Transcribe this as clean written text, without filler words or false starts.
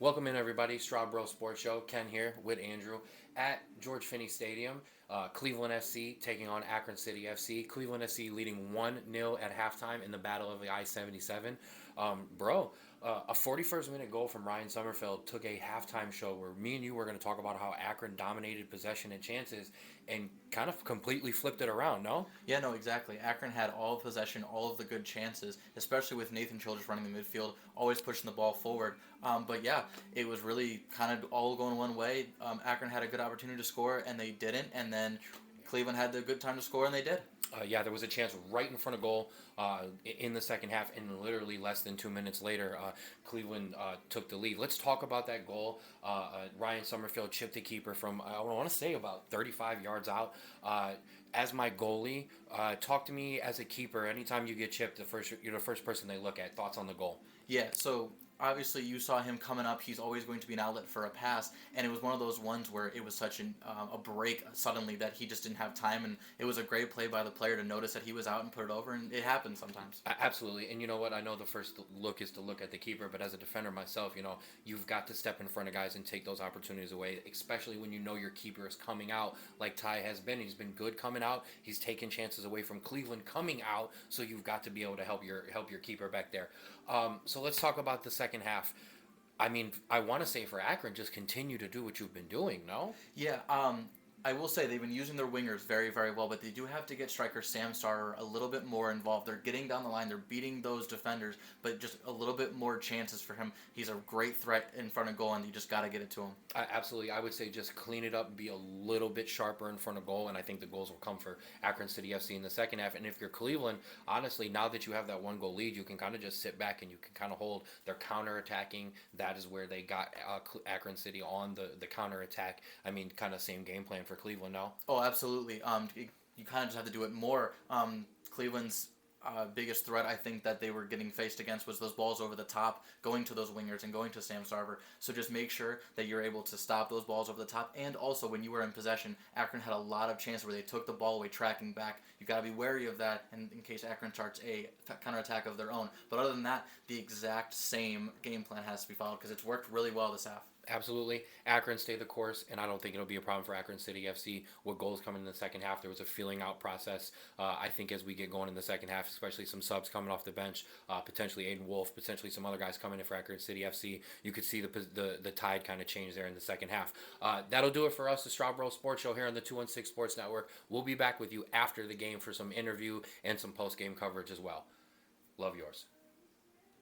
Welcome in, everybody. Strawbro Sports Show. Ken here with Andrew at George Finney Stadium. Cleveland FC taking on Akron City FC. Cleveland FC leading 1-0 at halftime in the Battle of the I-77. A 41st minute goal from Ryan Sommerfeld took a halftime show where me and you were going to talk about how Akron dominated possession and chances and kind of completely flipped it around, no? Yeah, no, exactly. Akron had all of possession, all of the good chances, especially with Nathan Childress running the midfield, always pushing the ball forward. But yeah, it was really kind of all going one way. Akron had a good opportunity to score, and they didn't. And then Cleveland had the good time to score, and they did. There was a chance right in front of goal in the second half, and literally less than 2 minutes later, Cleveland took the lead. Let's talk about that goal. Ryan Sommerfeld chipped the keeper from, I want to say, about 35 yards out. As my goalie, talk to me as a keeper. Anytime you get chipped, you're the first person they look at. Thoughts on the goal? Yeah, so obviously you saw him coming up. He's always going to be an outlet for a pass, and it was one of those ones where it was such a break suddenly that he just didn't have time, and it was a great play by the player to notice that he was out and put it over, and it happens sometimes. Absolutely. And you know what? I know the first look is to look at the keeper, but as a defender myself, you've got to step in front of guys and take those opportunities away, especially when you know your keeper is coming out like Ty has been. He's been good coming out. He's taken chances away from Cleveland coming out, so you've got to be able to help your keeper back there. So let's talk about the second half. I mean, I want to say for Akron, just continue to do what you've been doing, no? Yeah, I will say they've been using their wingers very, very well, but they do have to get striker Sam Starr a little bit more involved. They're getting down the line, they're beating those defenders, but just a little bit more chances for him. He's a great threat in front of goal, and you just got to get it to him. Absolutely. I would say just clean it up and be a little bit sharper in front of goal, and I think the goals will come for Akron City FC in the second half. And if you're Cleveland, honestly, now that you have that one goal lead, you can kind of just sit back and you can kind of hold their counter-attacking. That is where they got Akron City on the counter-attack. I mean, kind of same game plan for Cleveland now. Oh, absolutely. You kind of just have to do it more. Cleveland's biggest threat, I think, that they were getting faced against was those balls over the top, going to those wingers and going to Sam Starver. So just make sure that you're able to stop those balls over the top. And also, when you were in possession, Akron had a lot of chances where they took the ball away, tracking back. You got to be wary of that in case Akron starts a counterattack of their own. But other than that, the exact same game plan has to be followed because it's worked really well this half. Absolutely. Akron stayed the course, and I don't think it'll be a problem for Akron City FC with goals coming in the second half. There was a feeling out process. I think as we get going in the second half, especially some subs coming off the bench, potentially Aiden Wolf, potentially some other guys coming in for Akron City FC, you could see the tide kind of change there in the second half. That'll do it for us, the Strawbro Sports Show here on the 216 Sports Network. We'll be back with you after the game for some interview and some post-game coverage as well. Love yours.